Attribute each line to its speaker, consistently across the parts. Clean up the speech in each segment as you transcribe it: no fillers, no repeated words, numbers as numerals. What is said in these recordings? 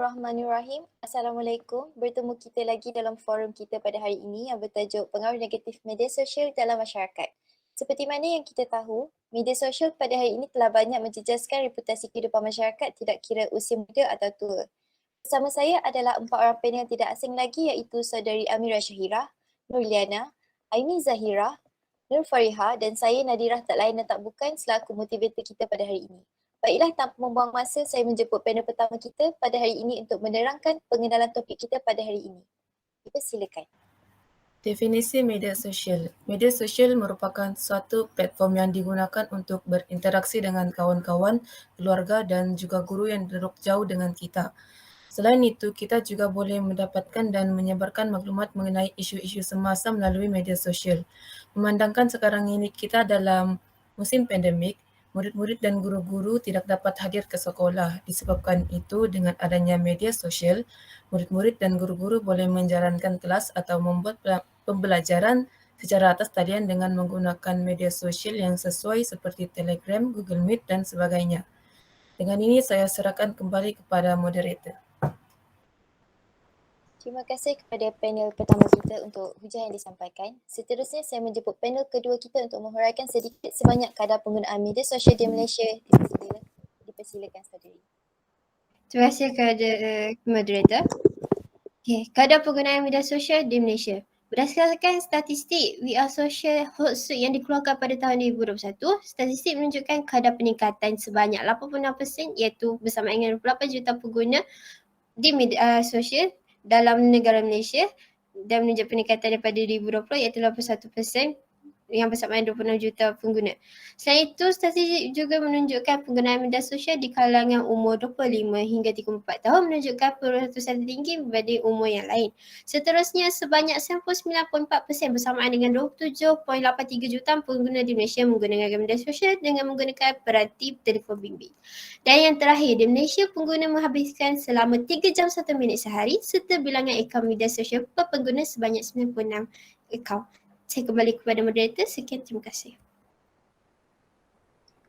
Speaker 1: Bismillahirrahmanirrahim. Assalamualaikum. Bertemu kita lagi dalam forum kita pada hari ini yang bertajuk Pengaruh Negatif Media Sosial dalam Masyarakat. Seperti mana yang kita tahu, media sosial pada hari ini telah banyak menjejaskan reputasi kehidupan masyarakat tidak kira usia muda atau tua. Bersama saya adalah 4 orang panel tidak asing lagi iaitu saudari Amira Syahira, Nurliana, Aini Zahira, Nur Fariha dan saya Nadirah tak lain dan tak bukan selaku motivator kita pada hari ini. Baiklah, tanpa membuang masa, saya menjemput panel pertama kita pada hari ini untuk menerangkan pengenalan topik kita pada hari ini. Silakan.
Speaker 2: Definisi media sosial. Media sosial merupakan suatu platform yang digunakan untuk berinteraksi dengan kawan-kawan, keluarga dan juga guru yang duduk jauh dengan kita. Selain itu, kita juga boleh mendapatkan dan menyebarkan maklumat mengenai isu-isu semasa melalui media sosial. Memandangkan sekarang ini kita dalam musim pandemik, murid-murid dan guru-guru tidak dapat hadir ke sekolah. Disebabkan itu, dengan adanya media sosial, murid-murid dan guru-guru boleh menjalankan kelas atau membuat pembelajaran secara atas talian dengan menggunakan media sosial yang sesuai seperti Telegram, Google Meet, dan sebagainya. Dengan ini, saya serahkan kembali kepada moderator.
Speaker 1: Terima kasih kepada panel pertama kita untuk hujah yang disampaikan. Seterusnya, saya menjemput panel kedua kita untuk menghuraikan sedikit sebanyak kadar penggunaan media sosial di Malaysia. Dipersilakan saudari.
Speaker 3: Terima kasih kepada moderator. Kadar penggunaan media sosial di Malaysia. Berdasarkan statistik We Are Social Hootsuite yang dikeluarkan pada tahun 2021, statistik menunjukkan kadar peningkatan sebanyak 86% iaitu bersama dengan 28 juta pengguna di media sosial dalam negara Malaysia dan menunjukkan peningkatan daripada 2020 iaitu 81% yang bersamaan 26 juta pengguna. Selain itu, statistik juga menunjukkan penggunaan media sosial di kalangan umur 25 hingga 34 tahun menunjukkan persentasenya tinggi berbanding umur yang lain. Seterusnya, sebanyak 99.4% bersamaan dengan 27.83 juta pengguna di Malaysia menggunakan media sosial dengan menggunakan peranti telefon bimbit. Dan yang terakhir, di Malaysia pengguna menghabiskan selama 3 jam 1 minit sehari serta bilangan akaun media sosial per pengguna sebanyak 96 akaun. Saya kembali kepada moderator. Sekian, terima kasih.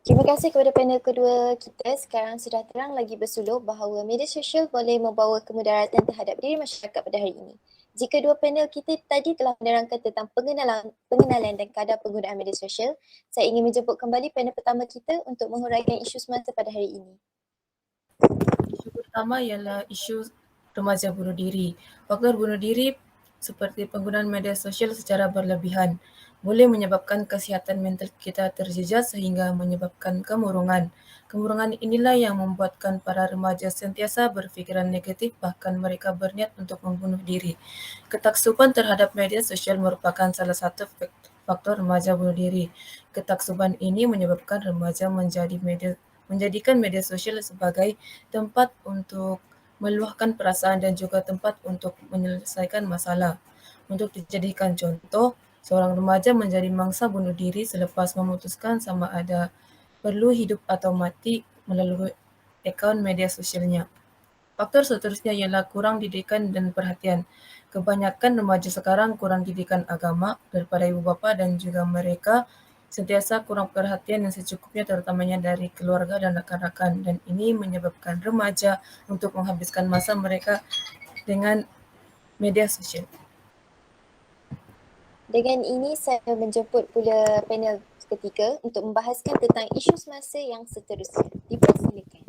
Speaker 1: Terima kasih kepada panel kedua kita. Sekarang sudah terang lagi bersuluh bahawa media sosial boleh membawa kemudaratan terhadap diri masyarakat pada hari ini. Jika dua panel kita tadi telah menerangkan tentang pengenalan dan kadar penggunaan media sosial, saya ingin menjemput kembali panel pertama kita untuk menguraikan isu semasa pada hari ini.
Speaker 2: Isu pertama ialah isu remaja bunuh diri. Faktor bunuh diri seperti penggunaan media sosial secara berlebihan boleh menyebabkan kesihatan mental kita terjejas sehingga menyebabkan kemurungan. Kemurungan inilah yang membuatkan para remaja sentiasa berfikiran negatif, bahkan mereka berniat untuk membunuh diri. Ketaksuban terhadap media sosial merupakan salah satu faktor remaja bunuh diri. Ketaksuban ini menyebabkan remaja menjadikan media sosial sebagai tempat untuk meluahkan perasaan dan juga tempat untuk menyelesaikan masalah. Untuk dijadikan contoh, seorang remaja menjadi mangsa bunuh diri selepas memutuskan sama ada perlu hidup atau mati melalui akaun media sosialnya. Faktor seterusnya ialah kurang didikan dan perhatian. Kebanyakan remaja sekarang kurang didikan agama daripada ibu bapa dan juga mereka sentiasa kurang perhatian yang secukupnya terutamanya dari keluarga dan rakan-rakan, dan ini menyebabkan remaja untuk menghabiskan masa mereka dengan media sosial.
Speaker 1: Dengan ini saya menjemput pula panel ketiga untuk membahaskan tentang isu semasa yang seterusnya. Dipersilakan.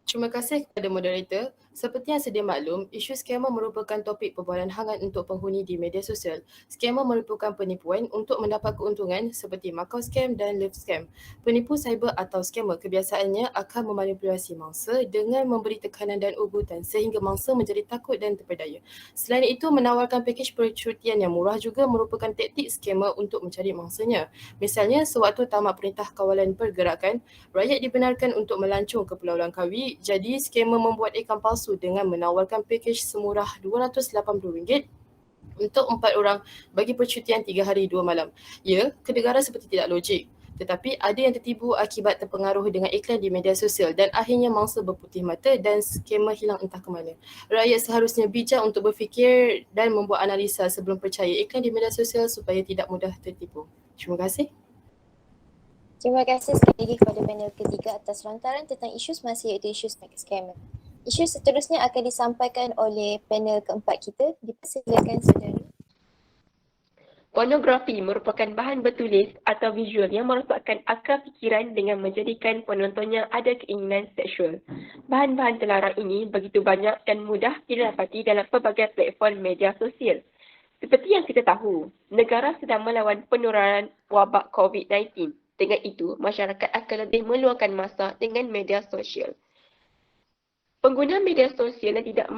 Speaker 4: Terima kasih kepada moderator. Seperti yang sedia maklum, isu skema merupakan topik perbualan hangat untuk penghuni di media sosial. Skema merupakan penipuan untuk mendapat keuntungan seperti Makau scam dan Love scam. Penipu cyber atau skamer kebiasaannya akan memanipulasi mangsa dengan memberi tekanan dan ugutan sehingga mangsa menjadi takut dan terpedaya. Selain itu, menawarkan pakej percutian yang murah juga merupakan taktik skamer untuk mencari mangsanya. Misalnya, sewaktu tamat Perintah Kawalan Pergerakan, rakyat dibenarkan untuk melancong ke Pulau Langkawi. Jadi, skamer membuat akaun palsu dengan menawarkan pakej semurah RM280 untuk 4 orang bagi percutian 3 hari 2 malam. Ya, kedengaran seperti tidak logik. Tetapi ada yang tertipu akibat terpengaruh dengan iklan di media sosial dan akhirnya mangsa berputih mata dan skamer hilang entah ke mana. Rakyat seharusnya bijak untuk berfikir dan membuat analisa sebelum percaya iklan di media sosial supaya tidak mudah tertipu. Terima kasih.
Speaker 1: Terima kasih sekali lagi kepada panel ketiga atas lantaran tentang isu semasa iaitu isu scammer. Isu seterusnya akan disampaikan oleh panel keempat kita. Dipersilakan saudari.
Speaker 5: Pornografi merupakan bahan bertulis atau visual yang merosakkan akal fikiran dengan menjadikan penontonnya ada keinginan seksual. Bahan-bahan terlarang ini begitu banyak dan mudah didapati dalam pelbagai platform media sosial. Seperti yang kita tahu, negara sedang melawan penularan wabak COVID-19. Dengan itu, masyarakat akan lebih meluangkan masa dengan media sosial. Pengguna media sosial yang tidak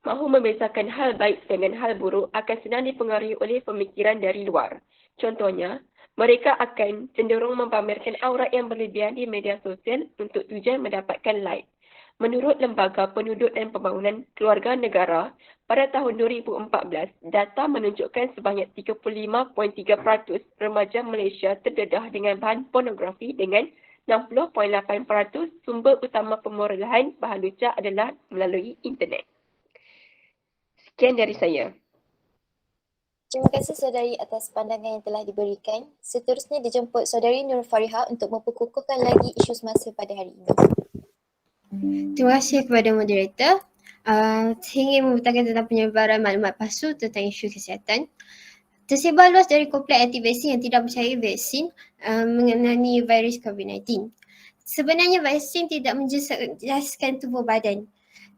Speaker 5: mahu membezakan hal baik dengan hal buruk akan senang dipengaruhi oleh pemikiran dari luar. Contohnya, mereka akan cenderung mempamerkan aurat yang berlebihan di media sosial untuk tujuan mendapatkan like. Menurut Lembaga Penduduk dan Pembangunan Keluarga Negara, pada tahun 2014, data menunjukkan sebanyak 35.3% remaja Malaysia terdedah dengan bahan pornografi dengan 60.8% sumber utama pemrograhan bahan lucah adalah melalui internet. Sekian dari saya.
Speaker 1: Terima kasih saudari atas pandangan yang telah diberikan. Seterusnya dijemput saudari Nur Fariha untuk memperkukuhkan lagi isu semasa pada hari ini.
Speaker 3: Terima kasih kepada moderator. Ingin membentangkan tentang penyebaran maklumat palsu tentang isu kesihatan. Tersebar luas dari kumpulan anti-vaksin yang tidak percaya vaksin mengenai virus COVID-19. Sebenarnya vaksin tidak menjejaskan tubuh badan.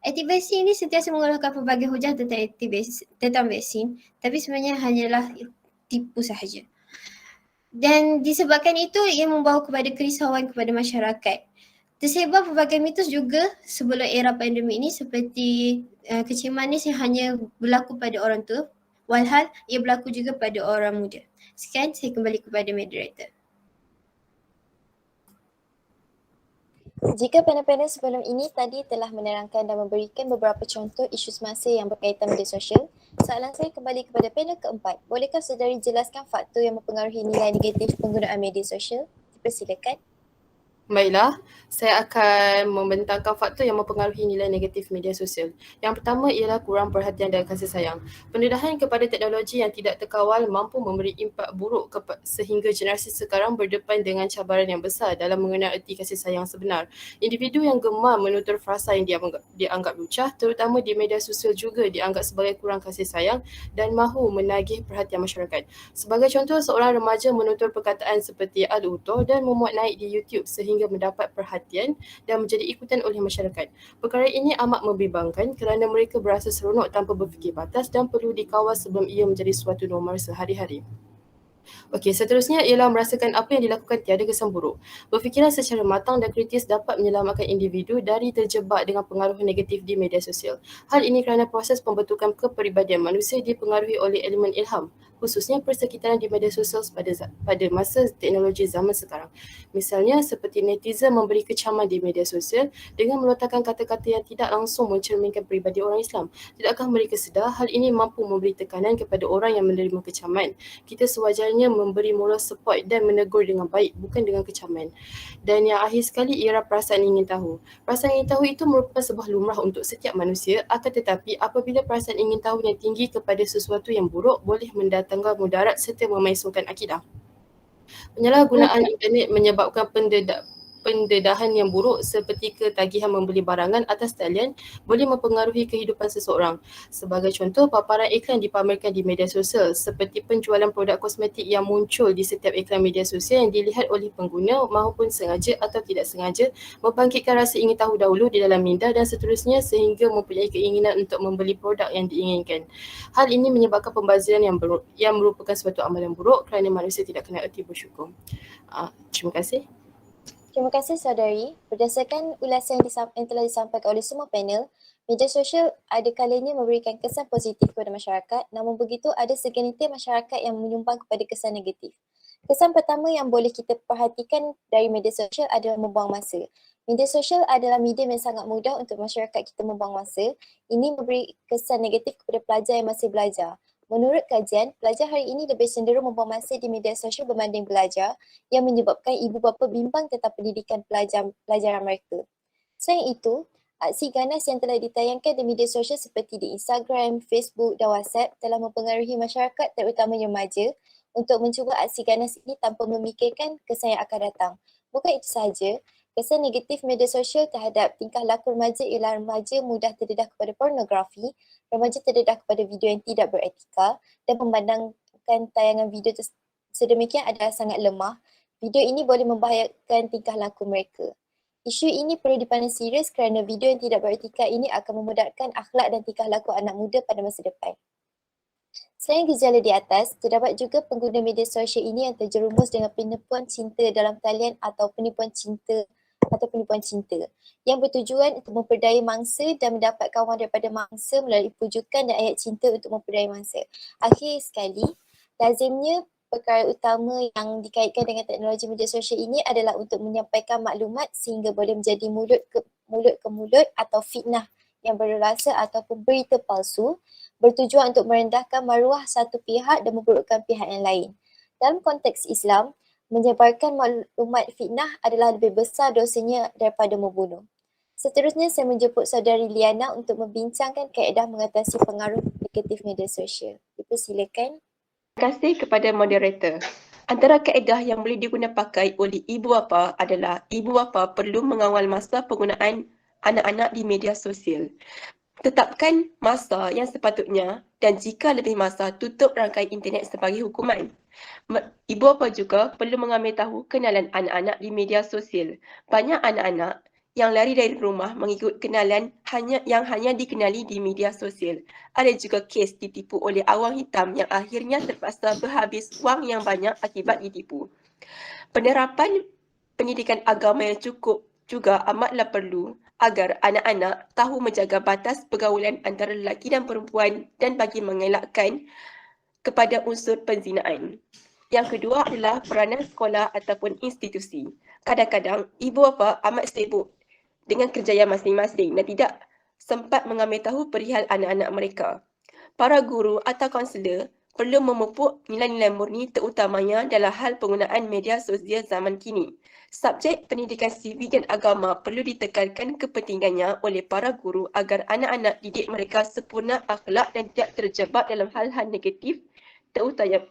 Speaker 3: Anti-vaksin ini sentiasa mengeluarkan pelbagai hujah tentang vaksin, tapi sebenarnya hanyalah tipu sahaja. Dan disebabkan itu, ia membawa kepada kerisauan kepada masyarakat. Tersebar pelbagai mitos juga sebelum era pandemik ini seperti kencing manis yang hanya berlaku pada orang tua, walhal ia berlaku juga pada orang muda. Sekian, saya kembali kepada moderator.
Speaker 1: Jika panel-panel sebelum ini tadi telah menerangkan dan memberikan beberapa contoh isu semasa yang berkaitan media sosial, soalan saya kembali kepada panel keempat. Bolehkah saudari jelaskan faktor yang mempengaruhi nilai negatif penggunaan media sosial? Dipersilakan.
Speaker 4: Baiklah, saya akan membentangkan faktor yang mempengaruhi nilai negatif media sosial. Yang pertama ialah kurang perhatian dan kasih sayang. Pendedahan kepada teknologi yang tidak terkawal mampu memberi impak buruk sehingga generasi sekarang berdepan dengan cabaran yang besar dalam mengenal erti kasih sayang sebenar. Individu yang gemar menutur frasa yang dianggap lucah, terutama di media sosial juga dianggap sebagai kurang kasih sayang dan mahu menagih perhatian masyarakat. Sebagai contoh, seorang remaja menutur perkataan seperti al-utuh dan memuat naik di YouTube sehingga mendapat perhatian dan menjadi ikutan oleh masyarakat. Perkara ini amat membimbangkan kerana mereka berasa seronok tanpa berfikir batas dan perlu dikawal sebelum ia menjadi suatu normal sehari-hari. Okey, seterusnya ialah merasakan apa yang dilakukan tiada kesan buruk. Berfikiran secara matang dan kritis dapat menyelamatkan individu dari terjebak dengan pengaruh negatif di media sosial. Hal ini kerana proses pembentukan kepribadian manusia dipengaruhi oleh elemen ilham, khususnya persekitaran di media sosial pada masa teknologi zaman sekarang. Misalnya seperti netizen memberi kecaman di media sosial dengan melontarkan kata-kata yang tidak langsung mencerminkan peribadi orang Islam. Tidakkah mereka sedar hal ini mampu memberi tekanan kepada orang yang menerima kecaman? Kita sewajarnya memberi moral support dan menegur dengan baik, bukan dengan kecaman. Dan yang akhir sekali ialah perasaan ingin tahu. Perasaan ingin tahu itu merupakan sebuah lumrah untuk setiap manusia, akan tetapi apabila perasaan ingin tahu yang tinggi kepada sesuatu yang buruk boleh mendatangkan mudarat serta memaisungkan akidah. Penyalahgunaan internet menyebabkan pendedahan yang buruk seperti ketagihan membeli barangan atas talian boleh mempengaruhi kehidupan seseorang. Sebagai contoh, paparan iklan dipamerkan di media sosial seperti penjualan produk kosmetik yang muncul di setiap iklan media sosial yang dilihat oleh pengguna maupun sengaja atau tidak sengaja membangkitkan rasa ingin tahu dahulu di dalam minda dan seterusnya sehingga mempunyai keinginan untuk membeli produk yang diinginkan. Hal ini menyebabkan pembaziran yang merupakan suatu amalan buruk kerana manusia tidak kenal erti bersyukur. Terima kasih.
Speaker 1: Terima kasih saudari. Berdasarkan ulasan yang telah disampaikan oleh semua panel, media sosial ada kalanya memberikan kesan positif kepada masyarakat, namun begitu ada segelintir masyarakat yang menyumbang kepada kesan negatif. Kesan pertama yang boleh kita perhatikan dari media sosial adalah membuang masa. Media sosial adalah medium yang sangat mudah untuk masyarakat kita membuang masa. Ini memberi kesan negatif kepada pelajar yang masih belajar. Menurut kajian, pelajar hari ini lebih cenderung membuang masa di media sosial berbanding belajar yang menyebabkan ibu bapa bimbang tentang pendidikan pelajaran mereka. Selain itu, aksi ganas yang telah ditayangkan di media sosial seperti di Instagram, Facebook dan WhatsApp telah mempengaruhi masyarakat terutamanya remaja untuk mencuba aksi ganas ini tanpa memikirkan kesan yang akan datang. Bukan itu sahaja, Kesan negatif media sosial terhadap tingkah laku remaja ialah remaja mudah terdedah kepada pornografi, remaja terdedah kepada video yang tidak beretika dan memandangkan tayangan video sedemikian adalah sangat lemah. Video ini boleh membahayakan tingkah laku mereka. Isu ini perlu dipandang serius kerana video yang tidak beretika ini akan memudaratkan akhlak dan tingkah laku anak muda pada masa depan. Selain gejala di atas, terdapat juga pengguna media sosial ini yang terjerumus dengan penipuan cinta dalam talian atau penipuan cinta yang bertujuan untuk memperdaya mangsa dan mendapat kawan daripada mangsa melalui pujukan dan ayat cinta untuk memperdaya mangsa. Akhir sekali, lazimnya perkara utama yang dikaitkan dengan teknologi media sosial ini adalah untuk menyampaikan maklumat sehingga boleh menjadi mulut ke mulut atau fitnah yang berrasa ataupun berita palsu bertujuan untuk merendahkan maruah satu pihak dan memburukkan pihak yang lain. Dalam konteks Islam, menyebarkan maklumat fitnah adalah lebih besar dosanya daripada membunuh. Seterusnya, saya menjemput saudari Liana untuk membincangkan kaedah mengatasi pengaruh negatif media sosial. Dipersilakan.
Speaker 5: Terima kasih kepada moderator. Antara kaedah yang boleh diguna pakai oleh ibu bapa adalah ibu bapa perlu mengawal masa penggunaan anak-anak di media sosial. Tetapkan masa yang sepatutnya dan jika lebih masa, tutup rangkai internet sebagai hukuman. Ibu bapa juga perlu mengambil tahu kenalan anak-anak di media sosial. Banyak anak-anak yang lari dari rumah mengikut kenalan yang hanya dikenali di media sosial. Ada juga kes ditipu oleh awang hitam yang akhirnya terpaksa berhabis wang yang banyak akibat ditipu. Penerapan pendidikan agama yang cukup juga amatlah perlu agar anak-anak tahu menjaga batas pergaulan antara lelaki dan perempuan dan bagi mengelakkan kepada unsur penzinaan. Yang kedua adalah peranan sekolah ataupun institusi. Kadang-kadang ibu bapa amat sibuk dengan kerjaya masing-masing dan tidak sempat mengambil tahu perihal anak-anak mereka. Para guru atau kaunselor perlu memupuk nilai-nilai murni terutamanya dalam hal penggunaan media sosial zaman kini. Subjek pendidikan sivik dan agama perlu ditekankan kepentingannya oleh para guru agar anak-anak didik mereka sempurna akhlak dan tidak terjebak dalam hal-hal negatif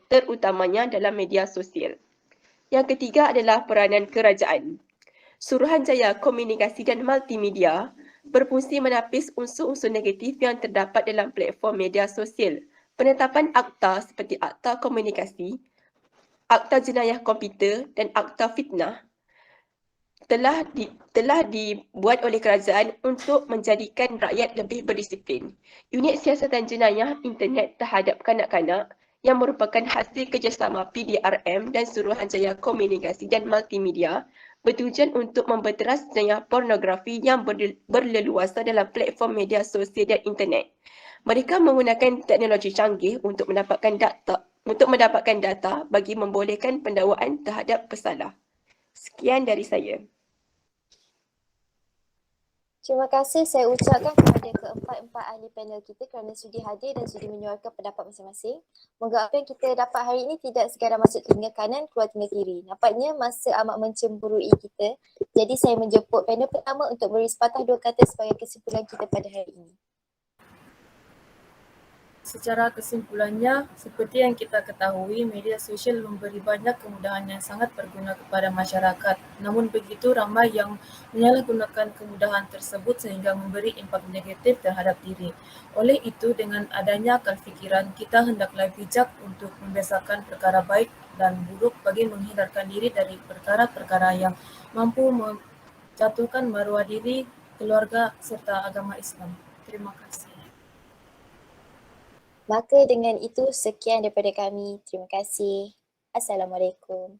Speaker 5: terutamanya dalam media sosial. Yang ketiga adalah peranan kerajaan. Suruhanjaya Komunikasi dan Multimedia berfungsi menapis unsur-unsur negatif yang terdapat dalam platform media sosial. Penetapan akta seperti akta komunikasi, akta jenayah komputer dan akta fitnah telah dibuat oleh kerajaan untuk menjadikan rakyat lebih berdisiplin. Unit Siasatan Jenayah Internet terhadap Kanak-kanak yang merupakan hasil kerjasama PDRM dan Suruhanjaya Komunikasi dan Multimedia bertujuan untuk memberteras jenayah pornografi yang berleluasa dalam platform media sosial dan internet. Mereka menggunakan teknologi canggih untuk mendapatkan data bagi membolehkan pendakwaan terhadap pesalah. Sekian dari saya.
Speaker 1: Terima kasih saya ucapkan kepada keempat-empat ahli panel kita kerana sudi hadir dan sudi menyuarakan pendapat masing-masing. Moga apa yang kita dapat hari ini tidak sekadar masuk telinga kanan, keluar telinga kiri. Nampaknya masa amat mencemburui kita. Jadi saya menjemput panel pertama untuk beri sepatah dua kata sebagai kesimpulan kita pada hari ini.
Speaker 2: Secara kesimpulannya, seperti yang kita ketahui, media sosial memberi banyak kemudahan yang sangat berguna kepada masyarakat. Namun begitu ramai yang menyalahgunakan kemudahan tersebut sehingga memberi impak negatif terhadap diri. Oleh itu, dengan adanya akal fikiran, kita hendaklah bijak untuk membiasakan perkara baik dan buruk bagi menghindarkan diri dari perkara-perkara yang mampu menjatuhkan maruah diri, keluarga serta agama Islam. Terima kasih.
Speaker 1: Maka dengan itu sekian daripada kami. Terima kasih. Assalamualaikum.